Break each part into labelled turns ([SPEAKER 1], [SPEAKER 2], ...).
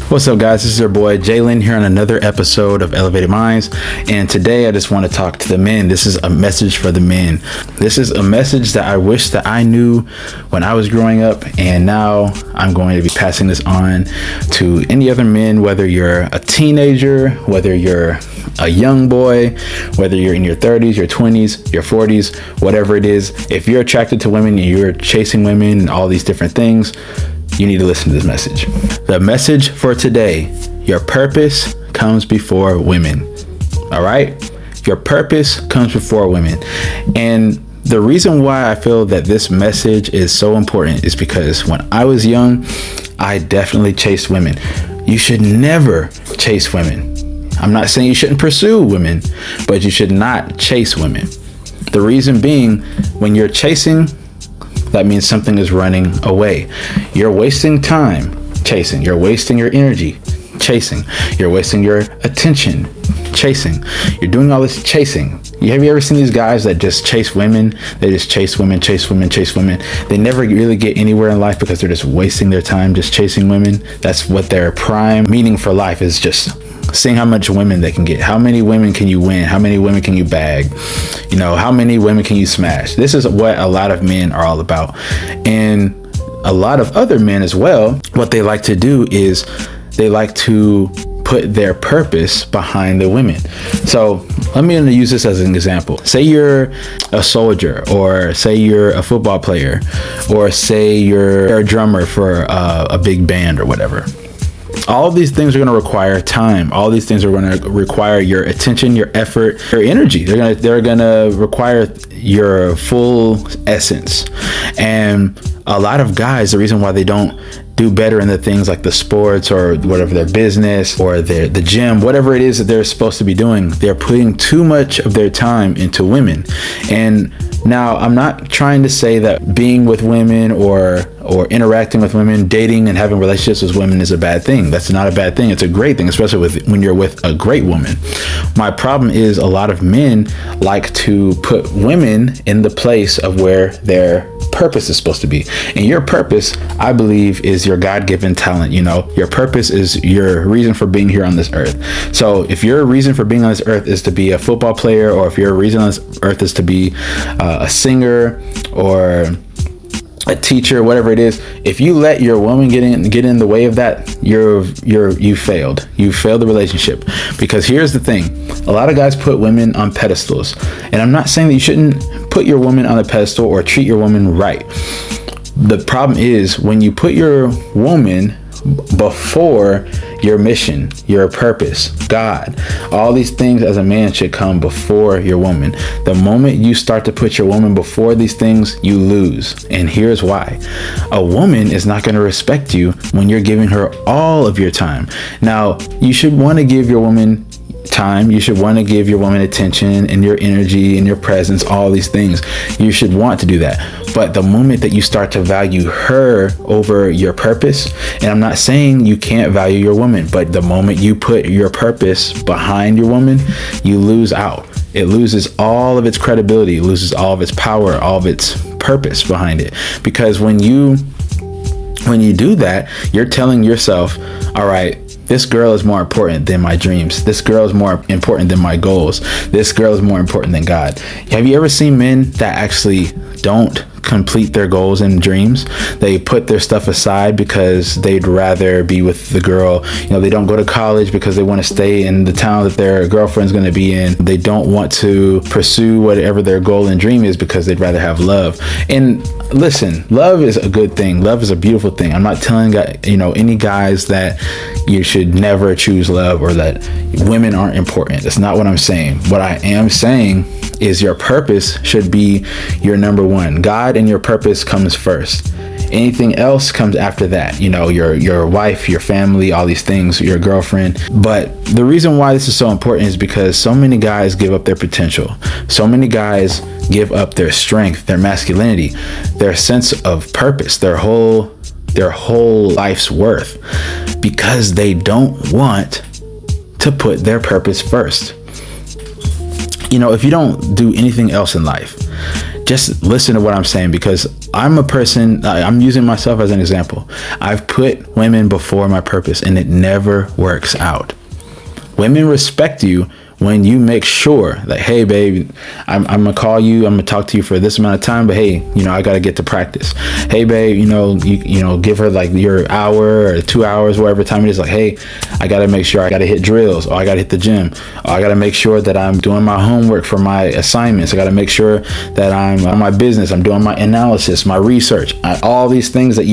[SPEAKER 1] What's up, guys? This is your boy Jalen here on another episode of Elevated Minds, and today I just want to talk to the men. This is a message for the men. This is a message that I wish that I knew when I was growing up, and now I'm going to be passing this on to any other men, whether you're a teenager, whether you're a young boy, whether you're in your 30s, your 20s, your 40s, whatever it is. If you're attracted to women and you're chasing women and all these different things, you need to listen to this message. The message for today: your purpose comes before women. All right? Your purpose comes before women. And the reason why I feel that this message is so important is because when I was young, I definitely chased women. You should never chase women. I'm not saying you shouldn't pursue women, but you should not chase women. The reason being, when you're chasing, that means something is running away. You're wasting time chasing. You're wasting your energy chasing. You're wasting your attention chasing. You're doing all this chasing. Have you ever seen these guys that just chase women? They just chase women, chase women, chase women. They never really get anywhere in life because they're just wasting their time just chasing women. That's what their prime meaning for life is, just seeing how much women they can get. How many women can you win? How many women can you bag? You know, how many women can you smash? This is what a lot of men are all about. And a lot of other men as well, what they like to do is they like to put their purpose behind the women. So let me use this as an example. Say you're a soldier, or say you're a football player, or say you're a drummer for a big band or whatever. All of these things are going to require time. All these things are going to require your attention, your effort, your energy. They're going to require your full essence. And a lot of guys, the reason why they don't do better in the things like the sports or whatever, their business or the gym, whatever it is that they're supposed to be doing, they're putting too much of their time into women. And now, I'm not trying to say that being with women or interacting with women, dating and having relationships with women is a bad thing. That's not a bad thing. It's a great thing, especially when you're with a great woman. My problem is a lot of men like to put women in the place of where their purpose is supposed to be. And your purpose, I believe, is your God-given talent. You know, your purpose is your reason for being here on this earth. So if your reason for being on this earth is to be a football player, or if your reason on this earth is to be a singer or a teacher, whatever it is, if you let your woman get in the way of that, you failed. You failed the relationship. Because here's the thing: a lot of guys put women on pedestals, and I'm not saying that you shouldn't put your woman on a pedestal or treat your woman right. The problem is when you put your woman before your mission, your purpose, God, all these things as a man should come before your woman. The moment you start to put your woman before these things, you lose. And here's why. A woman is not going to respect you when you're giving her all of your time. Now, you should want to give your woman time. You should want to give your woman attention and your energy and your presence, all these things. You should want to do that. But the moment that you start to value her over your purpose, and I'm not saying you can't value your woman, but the moment you put your purpose behind your woman, you lose out. It loses all of its credibility, it loses all of its power, all of its purpose behind it. Because when you do that, you're telling yourself, all right, this girl is more important than my dreams. This girl is more important than my goals. This girl is more important than God. Have you ever seen men that actually don't complete their goals and dreams? They put their stuff aside because they'd rather be with the girl. You know, they don't go to college because they want to stay in the town that their girlfriend's going to be in. They don't want to pursue whatever their goal and dream is because they'd rather have love. And listen, love is a good thing. Love is a beautiful thing. I'm not telling any guys that you should never choose love or that women aren't important. That's not what I'm saying. What I am saying is your purpose should be your number one. God and your purpose comes first. Anything else comes after that. You know, your wife, your family, all these things, your girlfriend. But the reason why this is so important is because so many guys give up their potential. So many guys give up their strength, their masculinity, their sense of purpose, their whole life's worth, because they don't want to put their purpose first. You know, if you don't do anything else in life, just listen to what I'm saying, because I'm a person, I'm using myself as an example. I've put women before my purpose, and it never works out. Women respect you when you make sure that, hey, babe, I'm gonna call you, I'm gonna talk to you for this amount of time, but hey, I gotta get to practice. Hey, babe, you give her like your hour or 2 hours, whatever time it is. Like, hey, I gotta make sure I gotta hit drills, or I gotta hit the gym, or I gotta make sure that I'm doing my homework for my assignments. I gotta make sure that I'm on my business, I'm doing my analysis, my research, all these things that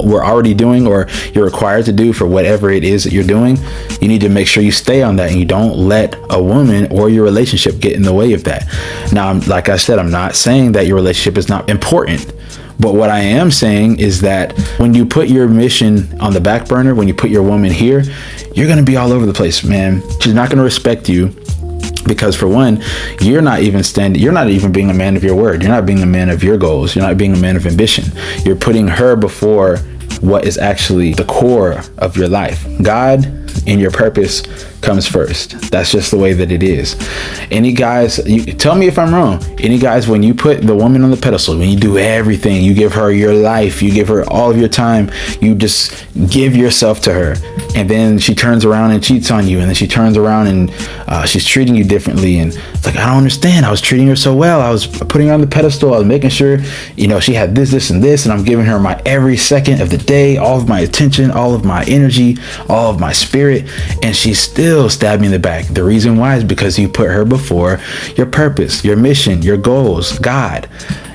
[SPEAKER 1] we're already doing, or you're required to do for whatever it is that you're doing. You need to make sure you stay on that, and you don't let a woman or your relationship get in the way of that. Now, like I said, I'm not saying that your relationship is not important, but what I am saying is that when you put your mission on the back burner, when you put your woman here, you're going to be all over the place, man. She's not going to respect you, because for one, you're not even being a man of your word. You're not being a man of your goals. You're not being a man of ambition. You're putting her before what is actually the core of your life. God and your purpose comes first. That's just the way that it is. Any guys, tell me if I'm wrong. Any guys, when you put the woman on the pedestal, when you do everything, you give her your life, you give her all of your time, you just give yourself to her, and then she turns around and cheats on you, and then she turns around and she's treating you differently, and it's like, I don't understand. I was treating her so well. I was putting her on the pedestal. I was making sure, she had this, and this, and I'm giving her my every second of the day, all of my attention, all of my energy, all of my spirit, and she still stabbed me in the back. The reason why is because you put her before your purpose, your mission, your goals, God.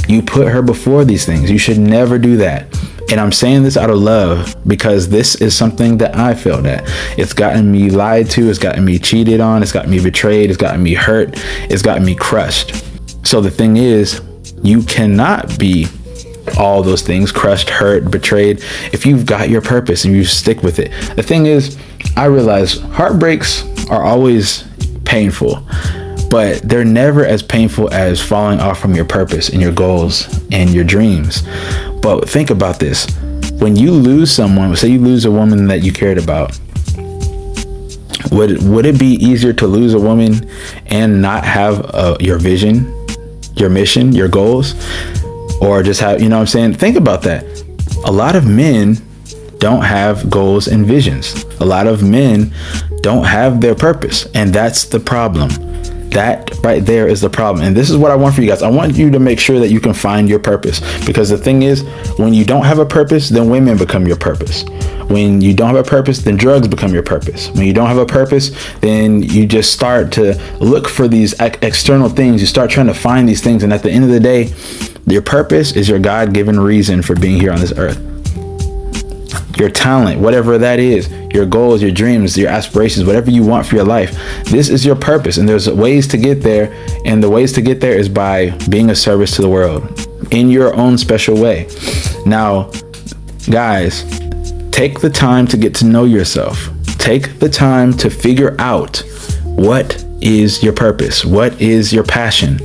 [SPEAKER 1] You put her before these things. You should never do that. And I'm saying this out of love, because this is something that I failed at. It's gotten me lied to. It's gotten me cheated on. It's gotten me betrayed. It's gotten me hurt. It's gotten me crushed. So the thing is, you cannot be all those things: crushed, hurt, betrayed, if you've got your purpose and you stick with it. The thing is, I realize heartbreaks are always painful, but they're never as painful as falling off from your purpose and your goals and your dreams. But think about this. When you lose someone, say you lose a woman that you cared about, would it be easier to lose a woman and not have your vision, your mission, your goals, or just have, think about that. A lot of men don't have goals and visions. A lot of men don't have their purpose, and that's the problem. That right there is the problem. And this is what I want for you guys. I want you to make sure that you can find your purpose, because the thing is, when you don't have a purpose, then women become your purpose. When you don't have a purpose, then drugs become your purpose. When you don't have a purpose, then you just start to look for these external things. You start trying to find these things, and at the end of the day, your purpose is your God-given reason for being here on this earth. Your talent, whatever that is, your goals, your dreams, your aspirations, whatever you want for your life, this is your purpose. And there's ways to get there. And the ways to get there is by being a service to the world in your own special way. Now, guys, take the time to get to know yourself. Take the time to figure out what is your purpose. What is your passion?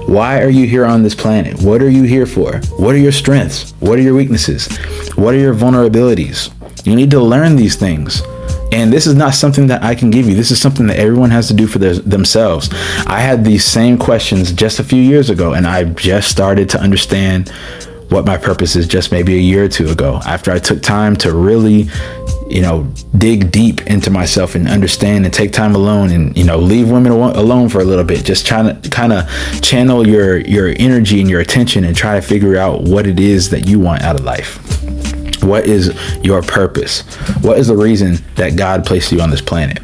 [SPEAKER 1] Why are you here on this planet? What are you here for? What are your strengths? What are your weaknesses? What are your vulnerabilities? You need to learn these things. And this is not something that I can give you. This is something that everyone has to do for themselves. I had these same questions just a few years ago, and I just started to understand what my purpose is just maybe a year or two ago, after I took time to really, dig deep into myself and understand and take time alone and, leave women alone for a little bit, just trying to kind of channel your energy and your attention and try to figure out what it is that you want out of life. What is your purpose? What is the reason that God placed you on this planet?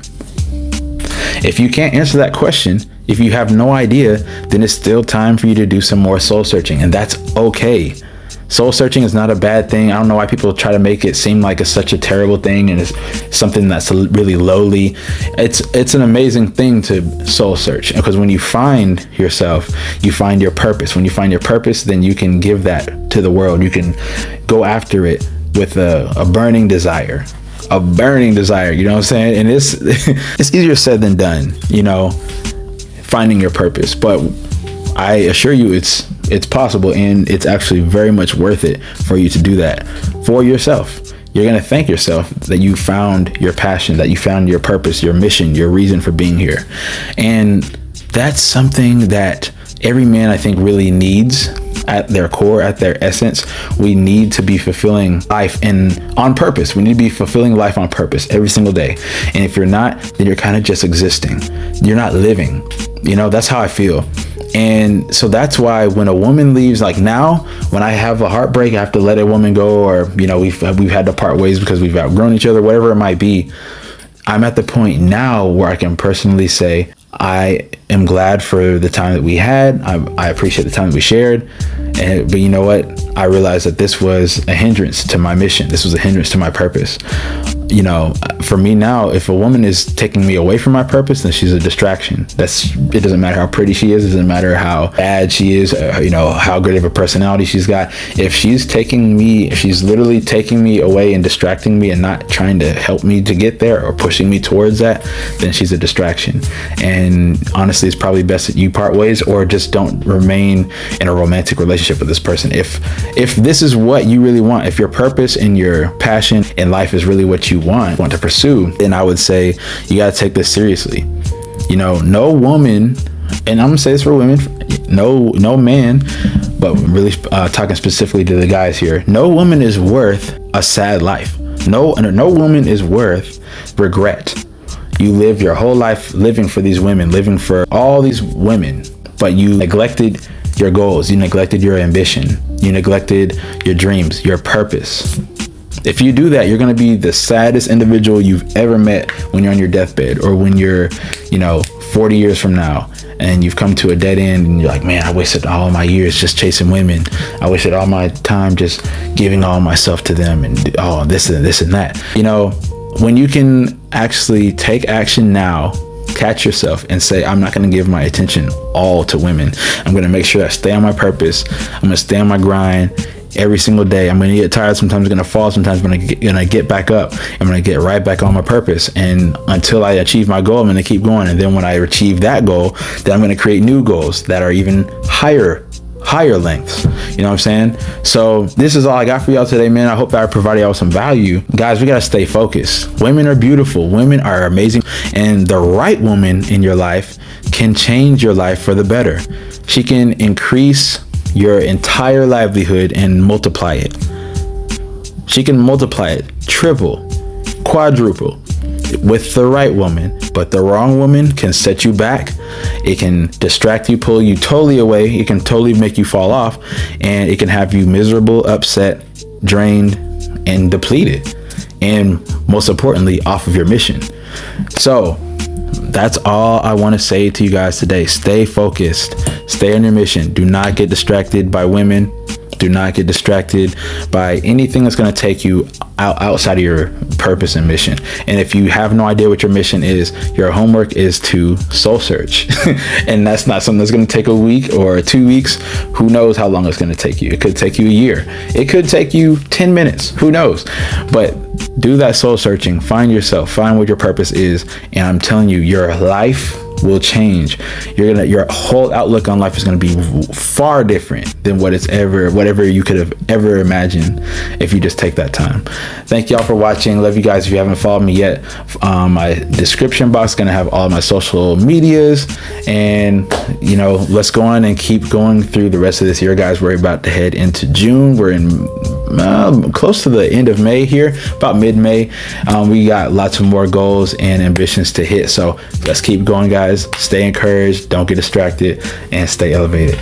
[SPEAKER 1] If you can't answer that question, if you have no idea, then it's still time for you to do some more soul searching, and that's okay. Soul searching is not a bad thing. I don't know why people try to make it seem like it's such a terrible thing and it's something that's really lowly. It's an amazing thing to soul search, because when you find yourself, you find your purpose. When you find your purpose, then you can give that to the world. You can go after it with a burning desire. A burning desire, you know what I'm saying? And it's easier said than done, finding your purpose. But I assure you it's possible, and it's actually very much worth it for you to do that for yourself. You're going to thank yourself that you found your passion, that you found your purpose, your mission, your reason for being here. And that's something that every man, I think, really needs, at their core, at their essence, we need to be fulfilling life and on purpose. We need to be fulfilling life on purpose every single day. And if you're not, then you're kind of just existing. You're not living. You know, that's how I feel. And so that's why when a woman leaves, like now, when I have a heartbreak, I have to let a woman go, or, you know, we've had to part ways because we've outgrown each other, whatever it might be. I'm at the point now where I can personally say, I am glad for the time that we had. I appreciate the time that we shared. But you know what? I realized that this was a hindrance to my mission. This was a hindrance to my purpose. You know, for me now, if a woman is taking me away from my purpose, then she's a distraction. It doesn't matter how pretty she is. It doesn't matter how bad she is, you know, how good of a personality she's got. If she's literally taking me away and distracting me and not trying to help me to get there or pushing me towards that, then she's a distraction. And honestly, it's probably best that you part ways, or just don't remain in a romantic relationship with this person. If this is what you really want, if your purpose and your passion in life is really what you want to pursue, then I would say you got to take this seriously. You know, no woman, and I'm gonna say this for women, no man, but really talking specifically to the guys here, no woman is worth a sad life. No woman is worth regret. You live your whole life living for these women, living for all these women, but you neglected your goals, you neglected your ambition, you neglected your dreams, your purpose. If you do that, you're going to be the saddest individual you've ever met when you're on your deathbed, or when you're, 40 years from now and you've come to a dead end and you're like, man, I wasted all my years just chasing women. I wasted all my time just giving all myself to them and this and that. You know, when you can actually take action now, catch yourself and say, I'm not going to give my attention all to women. I'm going to make sure I stay on my purpose. I'm going to stay on my grind every single day. I'm going to get tired. Sometimes I'm going to fall. Sometimes I'm going to get back up. I'm going to get right back on my purpose. And until I achieve my goal, I'm going to keep going. And then when I achieve that goal, then I'm going to create new goals that are even higher lengths. You know what I'm saying? So this is all I got for y'all today, man. I hope that I provided y'all with some value. Guys, we got to stay focused. Women are beautiful. Women are amazing. And the right woman in your life can change your life for the better. She can increase your entire livelihood and multiply it. She can multiply it, triple, quadruple with the right woman. But the wrong woman can set you back. It can distract you, pull you totally away. It can totally make you fall off, and it can have you miserable, upset, drained, and depleted. And most importantly, off of your mission. So that's all I want to say to you guys today. Stay focused. Stay on your mission. Do not get distracted by women. Do not get distracted by anything that's going to take you outside of your purpose and mission. And if you have no idea what your mission is, your homework is to soul search. And that's not something that's going to take a week or 2 weeks. Who knows how long it's going to take you? It could take you a year. It could take you 10 minutes. Who knows? But do that soul searching. Find yourself. Find what your purpose is. And I'm telling you, your life will change. Your whole outlook on life is going to be far different than whatever you could have ever imagined if you just take that time. Thank y'all for watching. Love you guys. If you haven't followed me yet, my description box is going to have all my social medias, and let's go on and keep going through the rest of this year, guys. We're about to head into June. We're in close to the end of May here, about mid-May. We got lots of more goals and ambitions to hit, so let's keep going, guys. Stay encouraged, don't get distracted, and stay elevated.